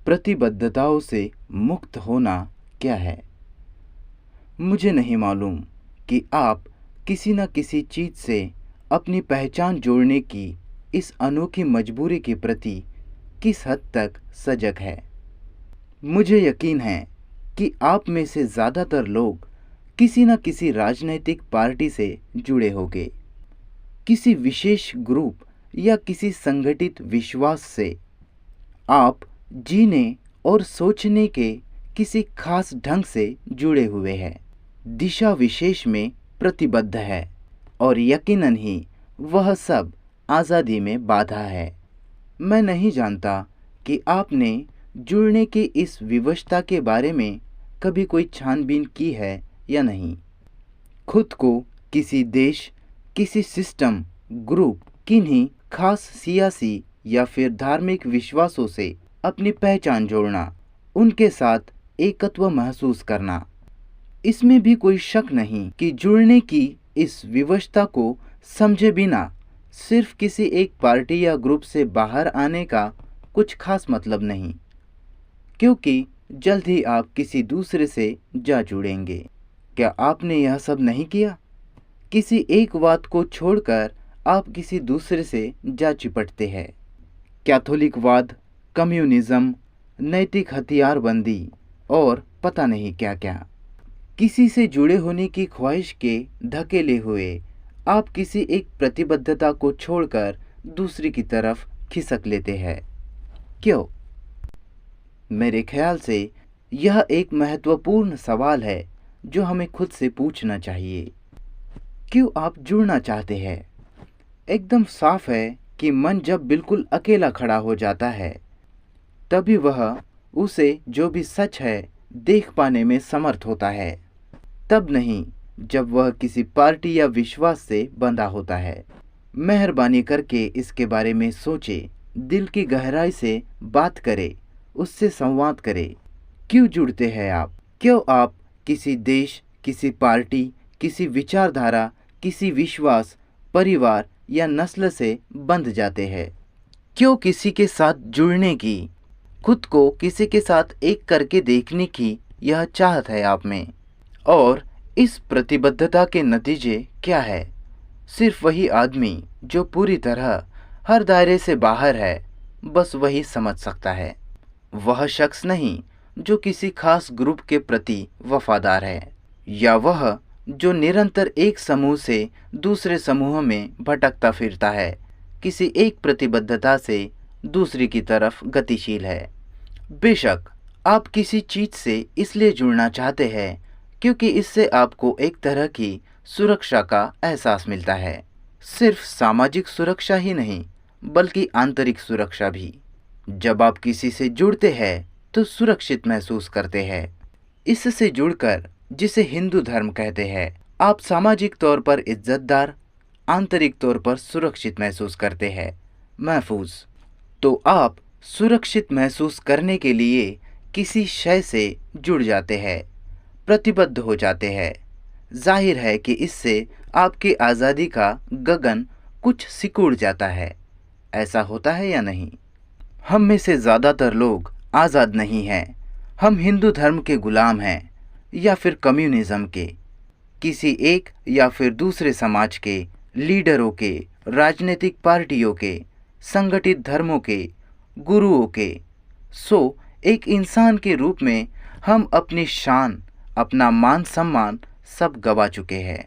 प्रतिबद्धताओं से मुक्त होना क्या है? मुझे नहीं मालूम कि आप किसी न किसी चीज़ से अपनी पहचान जोड़ने की इस अनोखी मजबूरी के प्रति किस हद तक सजग है। मुझे यकीन है कि आप में से ज़्यादातर लोग किसी न किसी राजनैतिक पार्टी से जुड़े होंगे, किसी विशेष ग्रुप या किसी संगठित विश्वास से आप जीने और सोचने के किसी खास ढंग से जुड़े हुए हैं, दिशा विशेष में प्रतिबद्ध है और यकीनन ही वह सब आज़ादी में बाधा है। मैं नहीं जानता कि आपने जुड़ने की इस विवशता के बारे में कभी कोई छानबीन की है या नहीं। खुद को किसी देश, किसी सिस्टम, ग्रुप, किन्हीं खास सियासी या फिर धार्मिक विश्वासों से अपनी पहचान जोड़ना, उनके साथ एकत्व महसूस करना, इसमें भी कोई शक नहीं कि जुड़ने की इस विवशता को समझे बिना सिर्फ किसी एक पार्टी या ग्रुप से बाहर आने का कुछ खास मतलब नहीं, क्योंकि जल्द ही आप किसी दूसरे से जा जुड़ेंगे। क्या आपने यह सब नहीं किया? किसी एक बात को छोड़कर आप किसी दूसरे से जा चिपटते हैं। कैथोलिकवाद, कम्युनिज्म, नैतिक हथियारबंदी और पता नहीं क्या क्या। किसी से जुड़े होने की ख्वाहिश के धकेले हुए आप किसी एक प्रतिबद्धता को छोड़कर दूसरी की तरफ खिसक लेते हैं। क्यों? मेरे ख्याल से यह एक महत्वपूर्ण सवाल है जो हमें खुद से पूछना चाहिए। क्यों आप जुड़ना चाहते हैं? एकदम साफ है कि मन जब बिल्कुल अकेला खड़ा हो जाता है, तभी वह उसे जो भी सच है देख पाने में समर्थ होता है, तब नहीं जब वह किसी पार्टी या विश्वास से बंधा होता है। मेहरबानी करके इसके बारे में सोचे, दिल की गहराई से बात करे, उससे संवाद करे। क्यों जुड़ते हैं आप? क्यों आप किसी देश, किसी पार्टी, किसी विचारधारा, किसी विश्वास, परिवार या नस्ल से बंध जाते हैं? क्यों किसी के साथ जुड़ने की, खुद को किसी के साथ एक करके देखने की यह चाहत है आप में? और इस प्रतिबद्धता के नतीजे क्या है? सिर्फ वही आदमी जो पूरी तरह हर दायरे से बाहर है, बस वही समझ सकता है। वह शख्स नहीं जो किसी खास ग्रुप के प्रति वफादार है, या वह जो निरंतर एक समूह से दूसरे समूह में भटकता फिरता है, किसी एक प्रतिबद्धता से दूसरी की तरफ गतिशील है। बेशक आप किसी चीज से इसलिए जुड़ना चाहते हैं क्योंकि इससे आपको एक तरह की सुरक्षा का एहसास मिलता है। सिर्फ सामाजिक सुरक्षा ही नहीं, बल्कि आंतरिक सुरक्षा भी। जब आप किसी से जुड़ते हैं तो सुरक्षित महसूस करते हैं। इससे जुड़कर, जिसे हिंदू धर्म कहते हैं, आप सामाजिक तौर पर इज्जतदार, आंतरिक तौर पर सुरक्षित महसूस करते हैं, महफूज। तो आप सुरक्षित महसूस करने के लिए किसी शय से जुड़ जाते हैं, प्रतिबद्ध हो जाते हैं। जाहिर है कि इससे आपकी आज़ादी का गगन कुछ सिकुड़ जाता है। ऐसा होता है या नहीं? हम में से ज़्यादातर लोग आज़ाद नहीं हैं। हम हिंदू धर्म के गुलाम हैं, या फिर कम्युनिज्म के, किसी एक या फिर दूसरे समाज के, लीडरों के, राजनीतिक पार्टियों के, संगठित धर्मों के, गुरुओं के। सो एक इंसान के रूप में हम अपनी शान, अपना मान सम्मान सब गवा चुके हैं।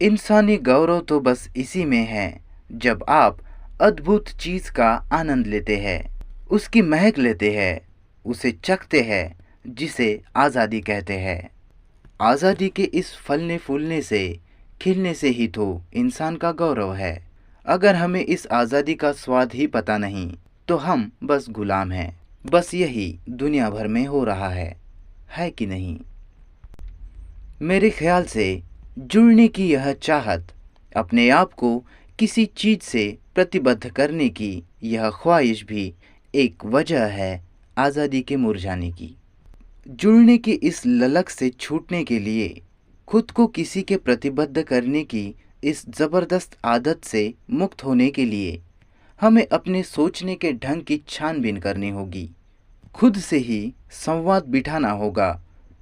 इंसानी गौरव तो बस इसी में है जब आप अद्भुत चीज़ का आनंद लेते हैं, उसकी महक लेते हैं, उसे चखते हैं, जिसे आज़ादी कहते हैं। आज़ादी के इस फलने फूलने से, खिलने से ही तो इंसान का गौरव है। अगर हमें इस आज़ादी का स्वाद ही पता नहीं तो हम बस गुलाम हैं। बस यही दुनिया भर में हो रहा है कि नहीं? मेरे ख्याल से जुड़ने की यह चाहत, अपने आप को किसी चीज़ से प्रतिबद्ध करने की यह ख्वाहिश भी एक वजह है आज़ादी के मुरझाने की। जुड़ने की इस ललक से छूटने के लिए, खुद को किसी के प्रतिबद्ध करने की इस ज़बरदस्त आदत से मुक्त होने के लिए हमें अपने सोचने के ढंग की छानबीन करनी होगी। खुद से ही संवाद बिठाना होगा।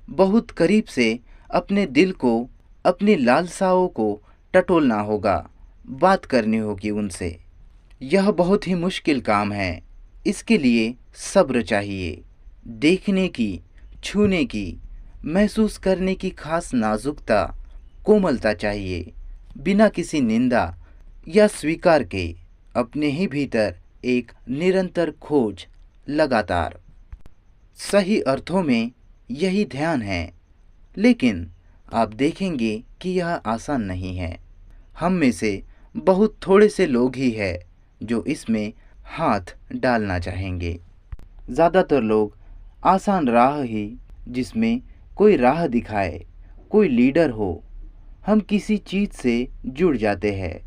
बहुत करीब से अपने दिल को, अपनी लालसाओं को टटोलना होगा, बात करनी होगी उनसे। यह बहुत ही मुश्किल काम है। इसके लिए सब्र चाहिए, देखने की, छूने की, महसूस करने की खास नाजुकता, कोमलता चाहिए। बिना किसी निंदा या स्वीकार के अपने ही भीतर एक निरंतर खोज, लगातार। सही अर्थों में यही ध्यान है। लेकिन आप देखेंगे कि यह आसान नहीं है। हम में से बहुत थोड़े से लोग ही हैं जो इसमें हाथ डालना चाहेंगे। ज़्यादातर लोग आसान राह ही, जिसमें कोई राह दिखाए, कोई लीडर हो, हम किसी चीज़ से जुड़ जाते हैं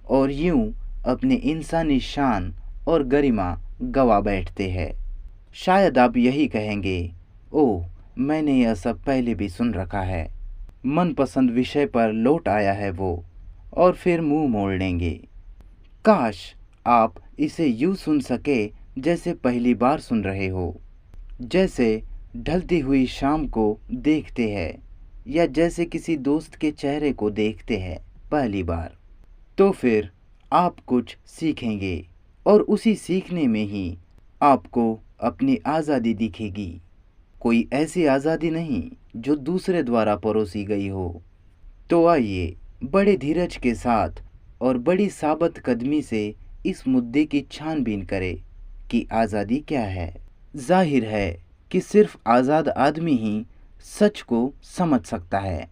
और यूं अपनी इंसानी शान और गरिमा गवा बैठते हैं। शायद आप यही कहेंगे, ओह, मैंने यह सब पहले भी सुन रखा है। मनपसंद विषय पर लौट आया है वो, और फिर मुंह मोड़ लेंगे। काश आप इसे यूं सुन सके जैसे पहली बार सुन रहे हो, जैसे ढलती हुई शाम को देखते हैं या जैसे किसी दोस्त के चेहरे को देखते हैं पहली बार। तो फिर आप कुछ सीखेंगे और उसी सीखने में ही आपको अपनी आज़ादी दिखेगी। कोई ऐसी आज़ादी नहीं जो दूसरे द्वारा परोसी गई हो। तो आइए बड़े धीरज के साथ और बड़ी साबत कदमी से इस मुद्दे की छानबीन करें कि आज़ादी क्या है। जाहिर है कि सिर्फ आज़ाद आदमी ही सच को समझ सकता है,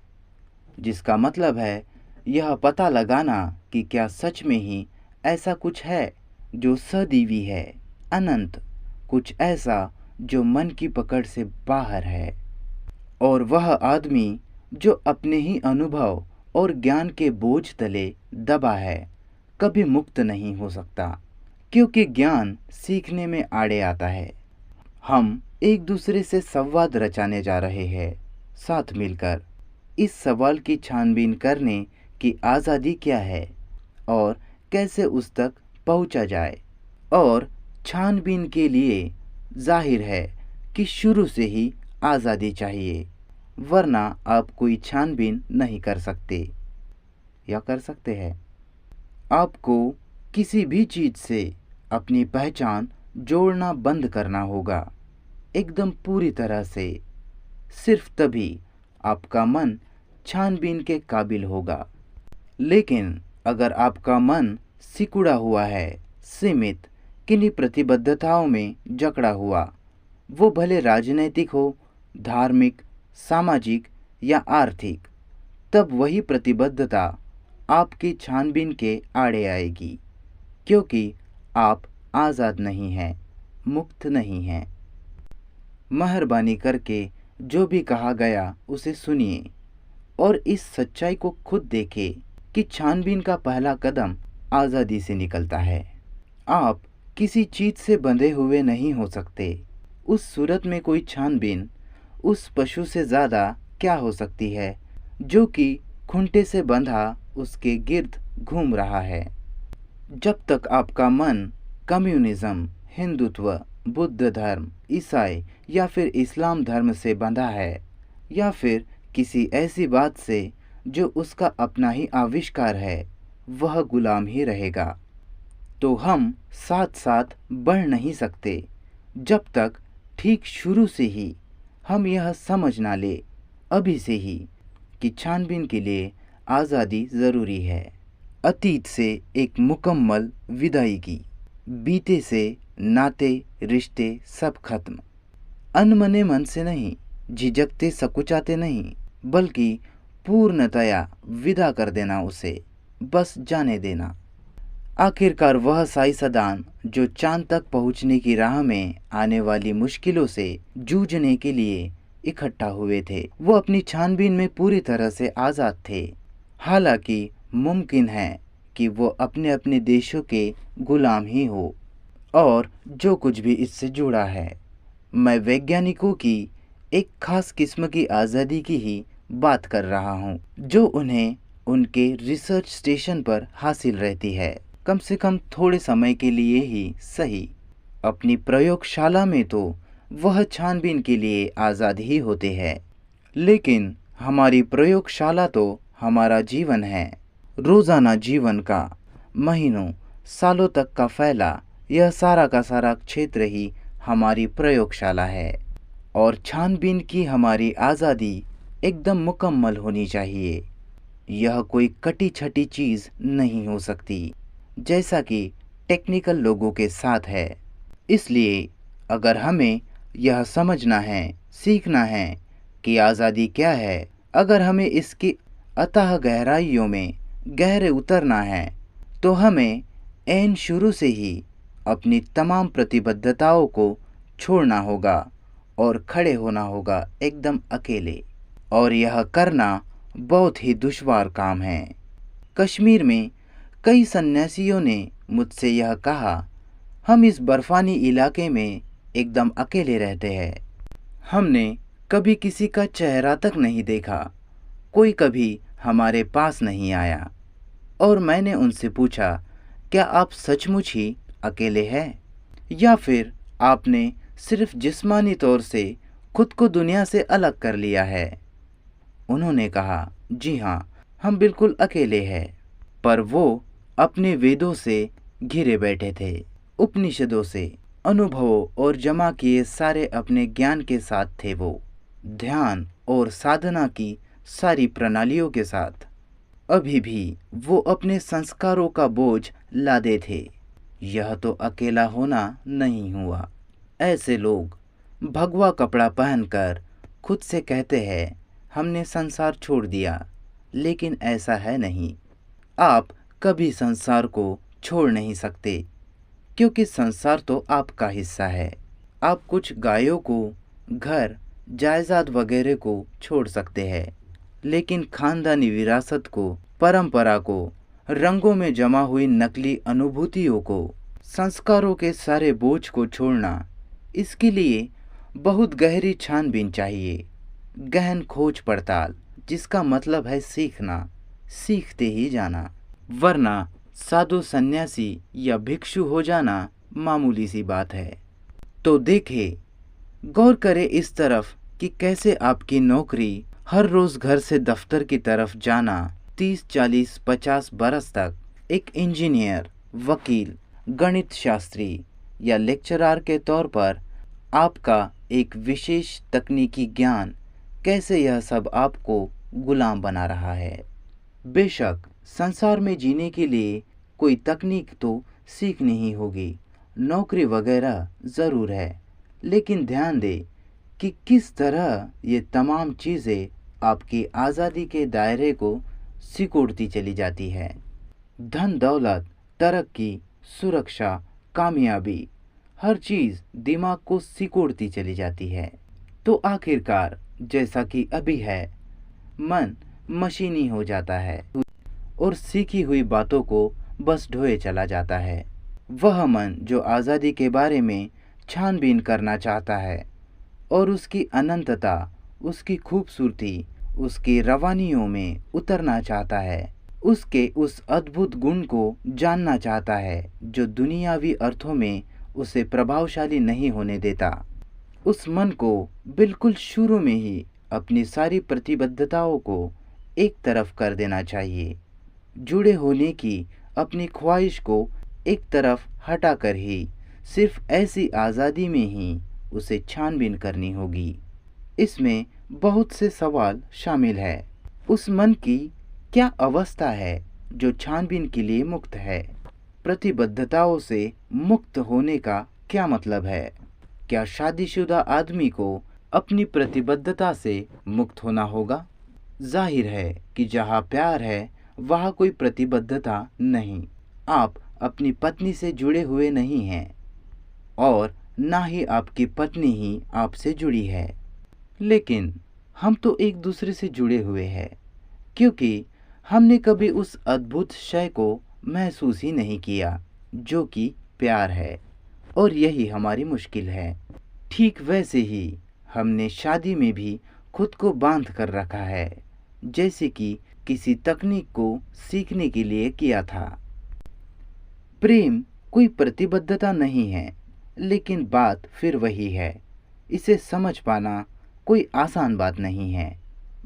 जिसका मतलब है यह पता लगाना कि क्या सच में ही ऐसा कुछ है जो सदैवी है, अनंत, कुछ ऐसा जो मन की पकड़ से बाहर है। और वह आदमी जो अपने ही अनुभव और ज्ञान के बोझ तले दबा है, कभी मुक्त नहीं हो सकता, क्योंकि ज्ञान सीखने में आड़े आता है। हम एक दूसरे से संवाद रचाने जा रहे हैं, साथ मिलकर इस सवाल की छानबीन करने कि आज़ादी क्या है और कैसे उस तक पहुंचा जाए। और छानबीन के लिए जाहिर है कि शुरू से ही आज़ादी चाहिए, वरना आप कोई छानबीन नहीं कर सकते। या कर सकते हैं? आपको किसी भी चीज़ से अपनी पहचान जोड़ना बंद करना होगा, एकदम पूरी तरह से। सिर्फ तभी आपका मन छानबीन के काबिल होगा। लेकिन अगर आपका मन सिकुड़ा हुआ है, सीमित, किन्हीं प्रतिबद्धताओं में जकड़ा हुआ, वो भले राजनैतिक हो, धार्मिक, सामाजिक या आर्थिक, तब वही प्रतिबद्धता आपकी छानबीन के आड़े आएगी, क्योंकि आप आज़ाद नहीं हैं, मुक्त नहीं हैं। मेहरबानी करके जो भी कहा गया उसे सुनिए और इस सच्चाई को खुद देखें कि छानबीन का पहला कदम आज़ादी से निकलता है। आप किसी चीज़ से बंधे हुए नहीं हो सकते। उस सूरत में कोई छानबीन उस पशु से ज़्यादा क्या हो सकती है जो कि खूंटे से बंधा उसके गिर्द घूम रहा है। जब तक आपका मन कम्युनिज्म, हिंदुत्व, बुद्ध धर्म, ईसाई या फिर इस्लाम धर्म से बंधा है, या फिर किसी ऐसी बात से जो उसका अपना ही आविष्कार है, वह गुलाम ही रहेगा। तो हम साथ साथ बढ़ नहीं सकते जब तक ठीक शुरू से ही हम यह समझ ना ले, अभी से ही, कि छानबीन के लिए आज़ादी ज़रूरी है। अतीत से एक मुकम्मल विदाईगी, बीते से नाते, रिश्ते सब खत्म। अनमने मन से नहीं, झिझकते सकुचाते नहीं, बल्कि पूर्णतया विदा कर देना उसे, बस जाने देना। आखिरकार वह साइंसदान जो चांद तक पहुंचने की राह में आने वाली मुश्किलों से जूझने के लिए इकट्ठा हुए थे, वो अपनी छानबीन में पूरी तरह से आज़ाद थे। हालांकि मुमकिन है कि वो अपने अपने देशों के गुलाम ही हो और जो कुछ भी इससे जुड़ा है। मैं वैज्ञानिकों की एक खास किस्म की आज़ादी की ही बात कर रहा हूँ, जो उन्हें उनके रिसर्च स्टेशन पर हासिल रहती है, कम से कम थोड़े समय के लिए ही सही। अपनी प्रयोगशाला में तो वह छानबीन के लिए आज़ाद ही होते हैं। लेकिन हमारी प्रयोगशाला तो हमारा जीवन है। रोज़ाना जीवन का, महीनों सालों तक का फैला यह सारा का सारा क्षेत्र ही हमारी प्रयोगशाला है। और छानबीन की हमारी आज़ादी एकदम मुकम्मल होनी चाहिए। यह कोई कटी छटी चीज़ नहीं हो सकती, जैसा कि टेक्निकल लोगों के साथ है। इसलिए अगर हमें यह समझना है, सीखना है कि आज़ादी क्या है, अगर हमें इसकी अथाह गहराइयों में गहरे उतरना है, तो हमें ऐन शुरू से ही अपनी तमाम प्रतिबद्धताओं को छोड़ना होगा और खड़े होना होगा एकदम अकेले। और यह करना बहुत ही दुश्वार काम है। कश्मीर में कई सन्यासियों ने मुझसे यह कहा, हम इस बर्फानी इलाके में एकदम अकेले रहते हैं। हमने कभी किसी का चेहरा तक नहीं देखा, कोई कभी हमारे पास नहीं आया। और मैंने उनसे पूछा, क्या आप सचमुच ही अकेले हैं, या फिर आपने सिर्फ जिस्मानी तौर से खुद को दुनिया से अलग कर लिया है? उन्होंने कहा, जी हाँ, हम बिल्कुल अकेले हैं। पर वो अपने वेदों से घिरे बैठे थे, उपनिषदों से, अनुभवों और जमा किए सारे अपने ज्ञान के साथ थे। वो ध्यान और साधना की सारी प्रणालियों के साथ। अभी भी वो अपने संस्कारों का बोझ लादे थे। यह तो अकेला होना नहीं हुआ। ऐसे लोग भगवा कपड़ा पहनकर खुद से कहते हैं, हमने संसार छोड़ दिया, लेकिन ऐसा है नहीं। आप कभी संसार को छोड़ नहीं सकते, क्योंकि संसार तो आपका हिस्सा है। आप कुछ गायों को, घर, जायदाद वगैरह को छोड़ सकते हैं, लेकिन खानदानी विरासत को, परंपरा को, रंगों में जमा हुई नकली अनुभूतियों को, संस्कारों के सारे बोझ को छोड़ना, इसके लिए बहुत गहरी छानबीन चाहिए, गहन खोज पड़ताल, जिसका मतलब है सीखना, सीखते ही जाना। वरना साधु सन्यासी या भिक्षु हो जाना मामूली सी बात है। तो देखें, गौर करें इस तरफ कि कैसे आपकी नौकरी, हर रोज़ घर से दफ्तर की तरफ जाना, 30, 40, 50 बरस तक एक इंजीनियर, वकील, गणित शास्त्री या लेक्चरर के तौर पर आपका एक विशेष तकनीकी ज्ञान, कैसे यह सब आपको गुलाम बना रहा है। बेशक संसार में जीने के लिए कोई तकनीक तो सीखनी ही होगी, नौकरी वगैरह ज़रूर है, लेकिन ध्यान दें कि किस तरह ये तमाम चीज़ें आपकी आज़ादी के दायरे को सिकोड़ती चली जाती है। धन दौलत, तरक्की, सुरक्षा, कामयाबी, हर चीज़ दिमाग को सिकोड़ती चली जाती है। तो आखिरकार जैसा कि अभी है, मन मशीनी हो जाता है और सीखी हुई बातों को बस ढोए चला जाता है। वह मन जो आज़ादी के बारे में छानबीन करना चाहता है और उसकी अनंतता, उसकी खूबसूरती, उसकी रवानियों में उतरना चाहता है, उसके उस अद्भुत गुण को जानना चाहता है जो दुनियावी अर्थों में उसे प्रभावशाली नहीं होने देता। उस मन को बिल्कुल शुरू में ही अपनी सारी प्रतिबद्धताओं को एक तरफ कर देना चाहिए। जुड़े होने की अपनी ख्वाहिश को एक तरफ हटाकर ही सिर्फ ऐसी आज़ादी में ही उसे छानबीन करनी होगी। इसमें बहुत से सवाल शामिल है। उस मन की क्या अवस्था है जो छानबीन के लिए मुक्त है? प्रतिबद्धताओं से मुक्त होने का क्या मतलब है? क्या शादीशुदा आदमी को अपनी प्रतिबद्धता से मुक्त होना होगा? जाहिर है कि जहाँ प्यार है वहाँ कोई प्रतिबद्धता नहीं। आप अपनी पत्नी से जुड़े हुए नहीं हैं और ना ही आपकी पत्नी ही आपसे जुड़ी है, लेकिन हम तो एक दूसरे से जुड़े हुए हैं, क्योंकि हमने कभी उस अद्भुत शय को महसूस ही नहीं किया जो कि प्यार है, और यही हमारी मुश्किल है। ठीक वैसे ही हमने शादी में भी खुद को बांध कर रखा है, जैसे कि किसी तकनीक को सीखने के लिए किया था। प्रेम कोई प्रतिबद्धता नहीं है, लेकिन बात फिर वही है, इसे समझ पाना कोई आसान बात नहीं है,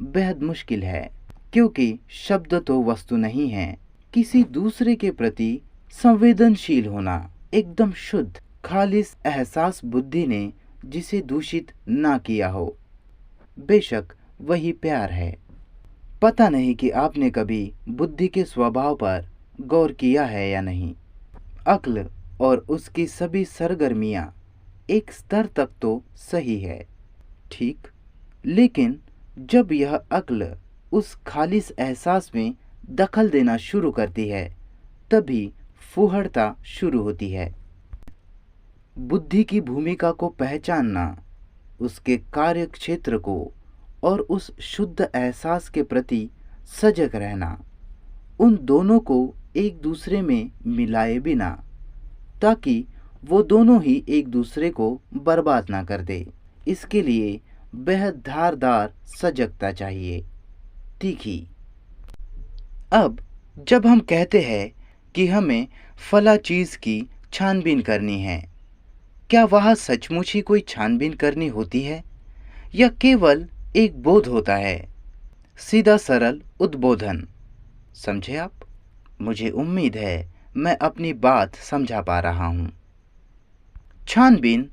बेहद मुश्किल है, क्योंकि शब्द तो वस्तु नहीं है। किसी दूसरे के प्रति संवेदनशील होना एकदम शुद्ध खालिस एहसास बुद्धि ने जिसे दूषित ना किया हो, बेशक वही प्यार है। पता नहीं कि आपने कभी बुद्धि के स्वभाव पर गौर किया है या नहीं। अक्ल और उसकी सभी सरगर्मियां एक स्तर तक तो सही है, ठीक, लेकिन जब यह अक्ल उस खालिस एहसास में दखल देना शुरू करती है, तभी फूहड़ता शुरू होती है। बुद्धि की भूमिका को पहचानना, उसके कार्य क्षेत्र को और उस शुद्ध एहसास के प्रति सजग रहना, उन दोनों को एक दूसरे में मिलाए बिना, ताकि वो दोनों ही एक दूसरे को बर्बाद ना कर दे। इसके लिए बेहद धारदार सजगता चाहिए, तीखी। अब जब हम कहते हैं कि हमें फला चीज़ की छानबीन करनी है, क्या वहाँ सचमुच ही कोई छानबीन करनी होती है या केवल एक बोध होता है, सीधा सरल उद्बोधन? समझे आप? मुझे उम्मीद है मैं अपनी बात समझा पा रहा हूँ। छानबीन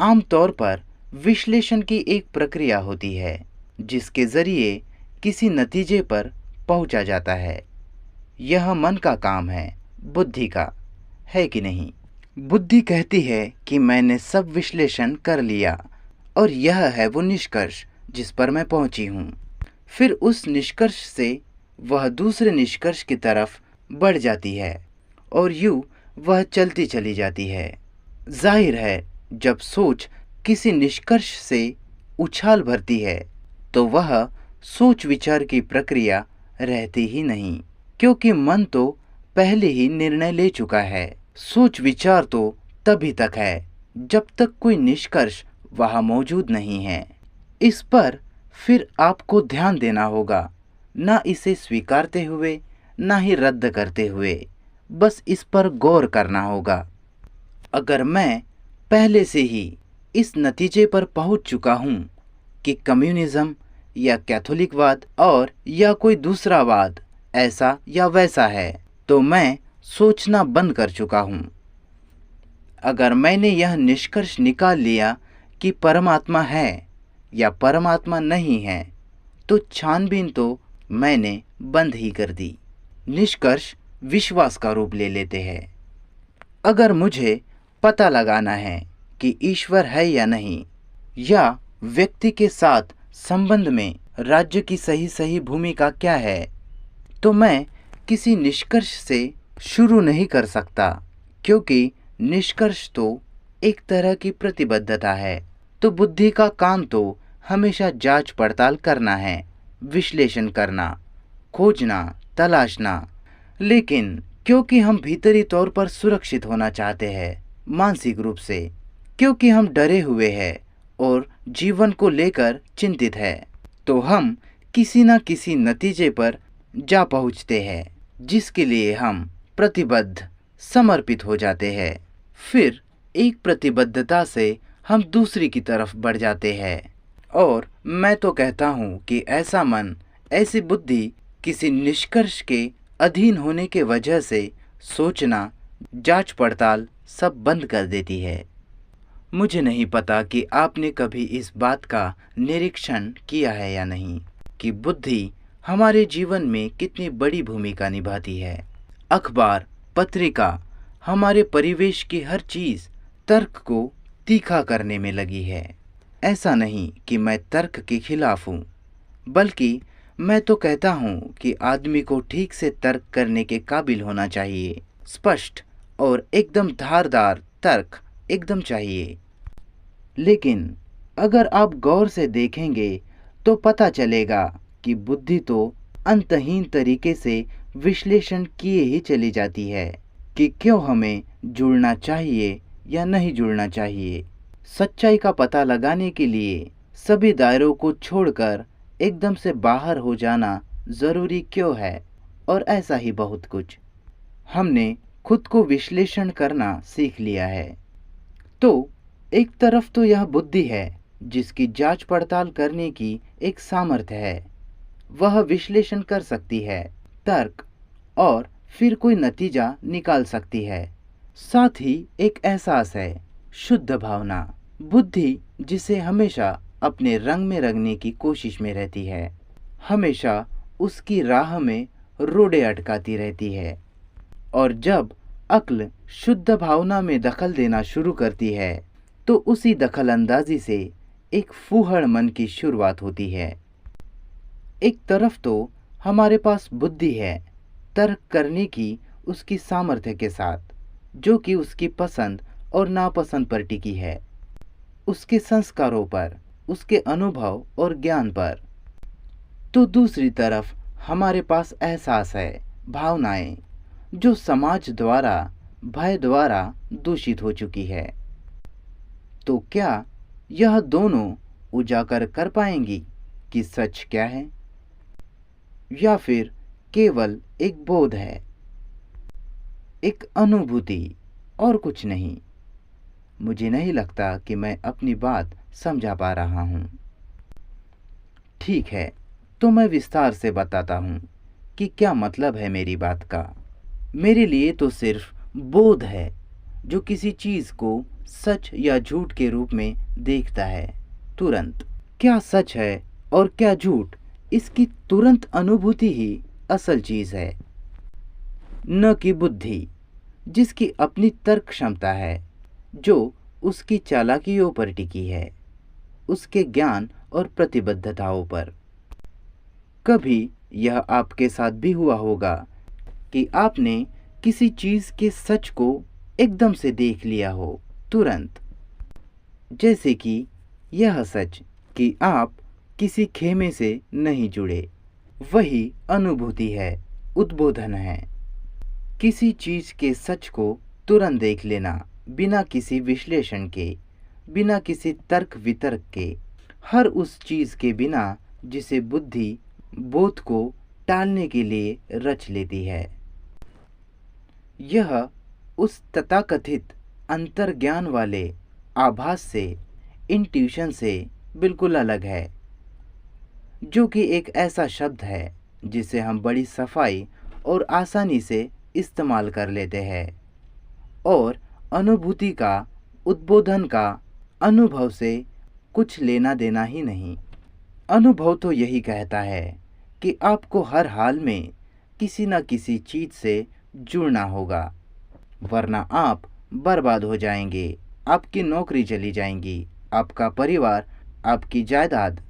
आमतौर पर विश्लेषण की एक प्रक्रिया होती है जिसके जरिए किसी नतीजे पर पहुंचा जाता है। यह मन का काम है, बुद्धि का, है कि नहीं? बुद्धि कहती है कि मैंने सब विश्लेषण कर लिया और यह है वो निष्कर्ष जिस पर मैं पहुंची हूँ। फिर उस निष्कर्ष से वह दूसरे निष्कर्ष की तरफ बढ़ जाती है और यूं वह चलती चली जाती है। जाहिर है, जब सोच किसी निष्कर्ष से उछाल भरती है तो वह सोच विचार की प्रक्रिया रहती ही नहीं, क्योंकि मन तो पहले ही निर्णय ले चुका है। सोच विचार तो तभी तक है जब तक कोई निष्कर्ष वहाँ मौजूद नहीं है। इस पर फिर आपको ध्यान देना होगा, ना इसे स्वीकारते हुए ना ही रद्द करते हुए, बस इस पर गौर करना होगा। अगर मैं पहले से ही इस नतीजे पर पहुंच चुका हूं कि कम्युनिज्म या कैथोलिकवाद और या कोई दूसरा वाद ऐसा या वैसा है, तो मैं सोचना बंद कर चुका हूं। अगर मैंने यह निष्कर्ष निकाल लिया कि परमात्मा है या परमात्मा नहीं है, तो छानबीन तो मैंने बंद ही कर दी। निष्कर्ष विश्वास का रूप ले लेते हैं। अगर मुझे पता लगाना है कि ईश्वर है या नहीं, या व्यक्ति के साथ संबंध में राज्य की सही सही भूमिका क्या है, तो मैं किसी निष्कर्ष से शुरू नहीं कर सकता, क्योंकि निष्कर्ष तो एक तरह की प्रतिबद्धता है। तो बुद्धि का काम तो हमेशा जांच पड़ताल करना है, विश्लेषण करना, खोजना, तलाशना। लेकिन क्योंकि हम भीतरी तौर पर सुरक्षित होना चाहते हैं, मानसिक रूप से, क्योंकि हम डरे हुए हैं और जीवन को लेकर चिंतित है, तो हम किसी न किसी नतीजे पर जा पहुंचते हैं जिसके लिए हम प्रतिबद्ध, समर्पित हो जाते हैं। फिर एक प्रतिबद्धता से हम दूसरी की तरफ बढ़ जाते हैं। और मैं तो कहता हूँ कि ऐसा मन, ऐसी बुद्धि किसी निष्कर्ष के अधीन होने के वजह से सोचना, जांच पड़ताल सब बंद कर देती है। मुझे नहीं पता कि आपने कभी इस बात का निरीक्षण किया है या नहीं कि बुद्धि हमारे जीवन में कितनी बड़ी भूमिका निभाती है। अखबार, पत्रिका, हमारे परिवेश की हर चीज़ तर्क को तीखा करने में लगी है। ऐसा नहीं कि मैं तर्क के खिलाफ हूँ, बल्कि मैं तो कहता हूँ कि आदमी को ठीक से तर्क करने के काबिल होना चाहिए। स्पष्ट और एकदम धारदार तर्क एकदम चाहिए। लेकिन अगर आप गौर से देखेंगे तो पता चलेगा कि बुद्धि तो अंतहीन तरीके से विश्लेषण किए ही चली जाती है कि क्यों हमें जुड़ना चाहिए या नहीं जुड़ना चाहिए। सच्चाई का पता लगाने के लिए सभी दायरों को छोड़कर एकदम से बाहर हो जाना ज़रूरी क्यों है, और ऐसा ही बहुत कुछ। हमने खुद को विश्लेषण करना सीख लिया है। तो एक तरफ तो यह बुद्धि है जिसकी जांच पड़ताल करने की एक सामर्थ्य है। वह विश्लेषण कर सकती है, तर्क और फिर कोई नतीजा निकाल सकती है। साथ ही एक एहसास है, शुद्ध भावना, बुद्धि जिसे हमेशा अपने रंग में रंगने की कोशिश में रहती है, हमेशा उसकी राह में रोड़े अटकाती रहती है। और जब अक्ल शुद्ध भावना में दखल देना शुरू करती है तो उसी दखल अंदाजी से एक फूहड़ मन की शुरुआत होती है। एक तरफ तो हमारे पास बुद्धि है, तर्क करने की उसकी सामर्थ्य के साथ, जो कि उसकी पसंद और नापसंद पर टिकी है, उसके संस्कारों पर, उसके अनुभव और ज्ञान पर। तो दूसरी तरफ हमारे पास एहसास है, भावनाएं, जो समाज द्वारा, भय द्वारा दूषित हो चुकी है। तो क्या यह दोनों उजागर कर पाएंगी कि सच क्या है, या फिर केवल एक बोध है, एक अनुभूति और कुछ नहीं? मुझे नहीं लगता कि मैं अपनी बात समझा पा रहा हूँ। ठीक है, तो मैं विस्तार से बताता हूँ कि क्या मतलब है मेरी बात का। मेरे लिए तो सिर्फ बोध है जो किसी चीज़ को सच या झूठ के रूप में देखता है तुरंत। क्या सच है और क्या झूठ, इसकी तुरंत अनुभूति ही असल चीज़ है, न कि बुद्धि जिसकी अपनी तर्क क्षमता है, जो उसकी चालाकियों पर टिकी है, उसके ज्ञान और प्रतिबद्धताओं पर। कभी यह आपके साथ भी हुआ होगा कि आपने किसी चीज़ के सच को एकदम से देख लिया हो, तुरंत। जैसे कि यह सच कि आप किसी खेमे से नहीं जुड़े, वही अनुभूति है, उद्बोधन है। किसी चीज़ के सच को तुरंत देख लेना, बिना किसी विश्लेषण के, बिना किसी तर्क वितर्क के, हर उस चीज़ के बिना जिसे बुद्धि बोध को टालने के लिए रच लेती है। यह उस तथाकथित अंतर्ज्ञान वाले आभास से, इंट्यूशन से बिल्कुल अलग है, जो कि एक ऐसा शब्द है जिसे हम बड़ी सफाई और आसानी से इस्तेमाल कर लेते हैं, और अनुभूति का, उद्बोधन का अनुभव से कुछ लेना देना ही नहीं। अनुभव तो यही कहता है कि आपको हर हाल में किसी न किसी चीज़ से जुड़ना होगा, वरना आप बर्बाद हो जाएंगे, आपकी नौकरी चली जाएंगी, आपका परिवार, आपकी जायदाद,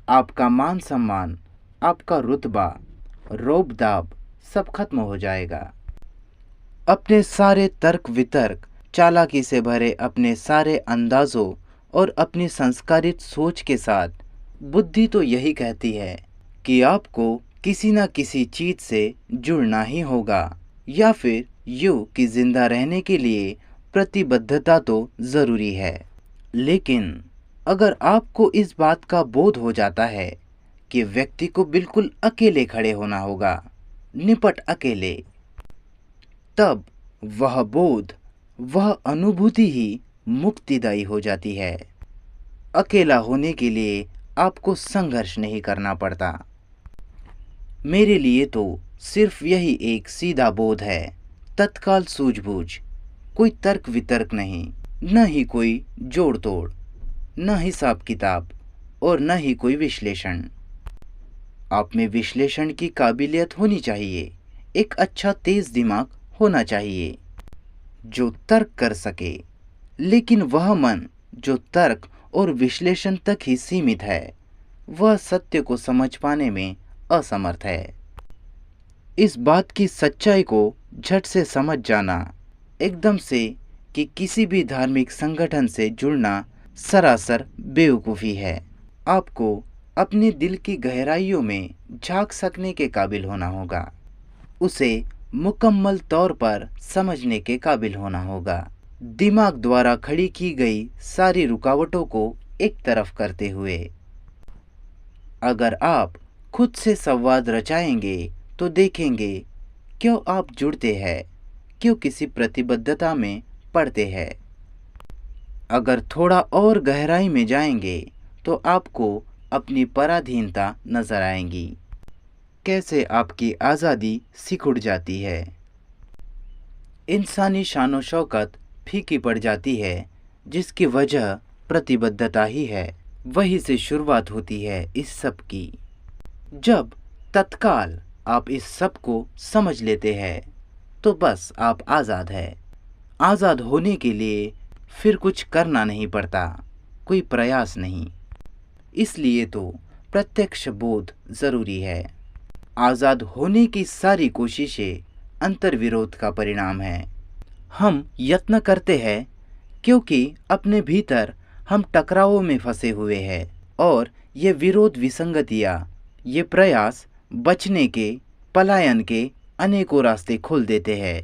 आपका मान सम्मान, आपका रुतबा, रोब दाब सब खत्म हो जाएगा। अपने सारे तर्क वितर्क, चालाकी से भरे अपने सारे अंदाज़ों और अपनी संस्कारित सोच के साथ बुद्धि तो यही कहती है कि आपको किसी न किसी चीज़ से जुड़ना ही होगा, या फिर यूँ कि जिंदा रहने के लिए प्रतिबद्धता तो ज़रूरी है। लेकिन अगर आपको इस बात का बोध हो जाता है कि व्यक्ति को बिल्कुल अकेले खड़े होना होगा, निपट अकेले, तब वह बोध, वह अनुभूति ही मुक्तिदायी हो जाती है। अकेला होने के लिए आपको संघर्ष नहीं करना पड़ता। मेरे लिए तो सिर्फ यही एक सीधा बोध है, तत्काल सूझबूझ, कोई तर्क वितर्क नहीं, न ही कोई जोड़ तोड़, न हिसाब किताब और न ही कोई विश्लेषण। आप में विश्लेषण की काबिलियत होनी चाहिए, एक अच्छा तेज दिमाग होना चाहिए जो तर्क कर सके, लेकिन वह मन जो तर्क और विश्लेषण तक ही सीमित है, वह सत्य को समझ पाने में असमर्थ है। इस बात की सच्चाई को झट से समझ जाना, एकदम से, कि किसी भी धार्मिक संगठन से जुड़ना सरासर बेवकूफ़ी है। आपको अपने दिल की गहराइयों में झांक सकने के काबिल होना होगा, उसे मुकम्मल तौर पर समझने के काबिल होना होगा, दिमाग द्वारा खड़ी की गई सारी रुकावटों को एक तरफ करते हुए। अगर आप खुद से संवाद रचाएंगे तो देखेंगे क्यों आप जुड़ते हैं, क्यों किसी प्रतिबद्धता में पड़ते हैं। अगर थोड़ा और गहराई में जाएंगे तो आपको अपनी पराधीनता नजर आएंगी। कैसे आपकी आज़ादी सिकुड़ जाती है। इंसानी शानो शौकत फीकी पड़ जाती है, जिसकी वजह प्रतिबद्धता ही है। वहीं से शुरुआत होती है इस सब की। जब तत्काल आप इस सब को समझ लेते हैं तो बस आप आज़ाद है। आज़ाद होने के लिए फिर कुछ करना नहीं पड़ता, कोई प्रयास नहीं। इसलिए तो प्रत्यक्ष बोध ज़रूरी है। आज़ाद होने की सारी कोशिशें अंतर्विरोध का परिणाम है। हम यत्न करते हैं क्योंकि अपने भीतर हम टकरावों में फंसे हुए हैं, और ये विरोध विसंगतियाँ, ये प्रयास बचने के, पलायन के अनेकों रास्ते खोल देते हैं,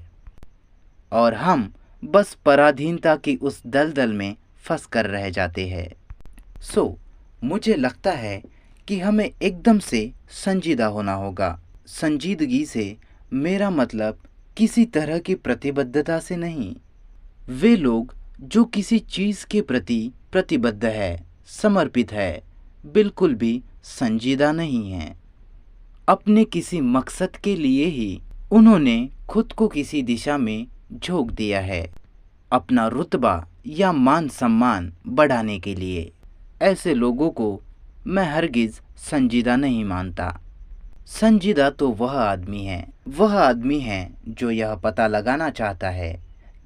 और हम बस पराधीनता की उस दलदल में फंस कर रह जाते हैं। मुझे लगता है कि हमें एकदम से संजीदा होना होगा। संजीदगी से मेरा मतलब किसी तरह की प्रतिबद्धता से नहीं। वे लोग जो किसी चीज़ के प्रति प्रतिबद्ध है, समर्पित है, बिल्कुल भी संजीदा नहीं हैं। अपने किसी मकसद के लिए ही उन्होंने खुद को किसी दिशा में झोंक दिया है, अपना रुतबा या मान सम्मान बढ़ाने के लिए। ऐसे लोगों को मैं हरगिज़ संजीदा नहीं मानता। संजीदा तो वह आदमी है जो यह पता लगाना चाहता है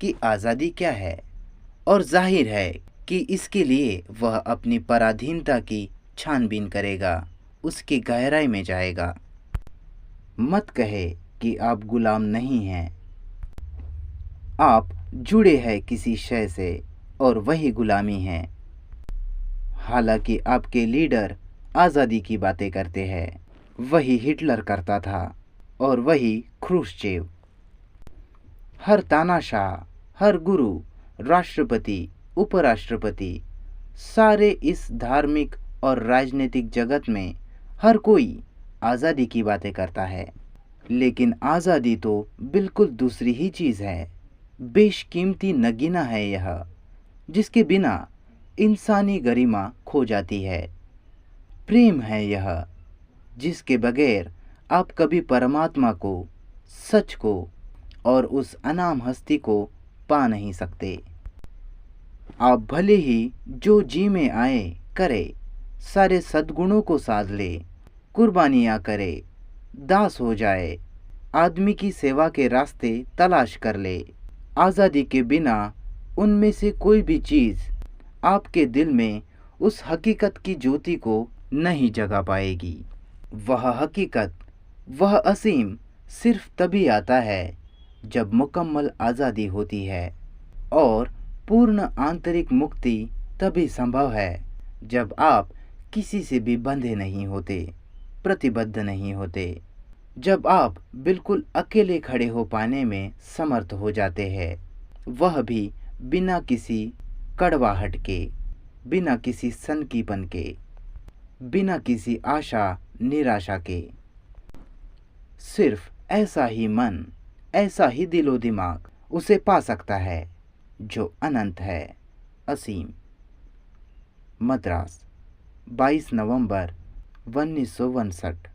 कि आज़ादी क्या है, और जाहिर है कि इसके लिए वह अपनी पराधीनता की छानबीन करेगा, उसकी गहराई में जाएगा। मत कहे कि आप गुलाम नहीं हैं। आप जुड़े हैं किसी शय से, और वही गुलामी है। हालांकि आपके लीडर आज़ादी की बातें करते हैं, वही हिटलर करता था, और वही ख्रुश्चेव। हर तानाशाह, हर गुरु, राष्ट्रपति, उपराष्ट्रपति, सारे इस धार्मिक और राजनीतिक जगत में हर कोई आज़ादी की बातें करता है, लेकिन आज़ादी तो बिल्कुल दूसरी ही चीज़ है। बेशकीमती नगीना है यह, जिसके बिना इंसानी गरिमा खो जाती है। प्रेम है यह, जिसके बगैर आप कभी परमात्मा को, सच को और उस अनाम हस्ती को पा नहीं सकते। आप भले ही जो जी में आए करे, सारे सद्गुणों को साध ले, कुर्बानियाँ करे, दास हो जाए, आदमी की सेवा के रास्ते तलाश कर ले, आज़ादी के बिना उनमें से कोई भी चीज़ आपके दिल में उस हकीकत की ज्योति को नहीं जगा पाएगी। वह हकीकत, वह असीम सिर्फ तभी आता है जब मुकम्मल आज़ादी होती है, और पूर्ण आंतरिक मुक्ति तभी संभव है जब आप किसी से भी बंधे नहीं होते, प्रतिबद्ध नहीं होते, जब आप बिल्कुल अकेले खड़े हो पाने में समर्थ हो जाते हैं, वह भी बिना किसी कड़वाहट के, बिना किसी सनकीपन के, बिना किसी आशा निराशा के। सिर्फ ऐसा ही मन, ऐसा ही दिलो दिमाग उसे पा सकता है जो अनंत है, असीम। मद्रास, 22 नवंबर 1959।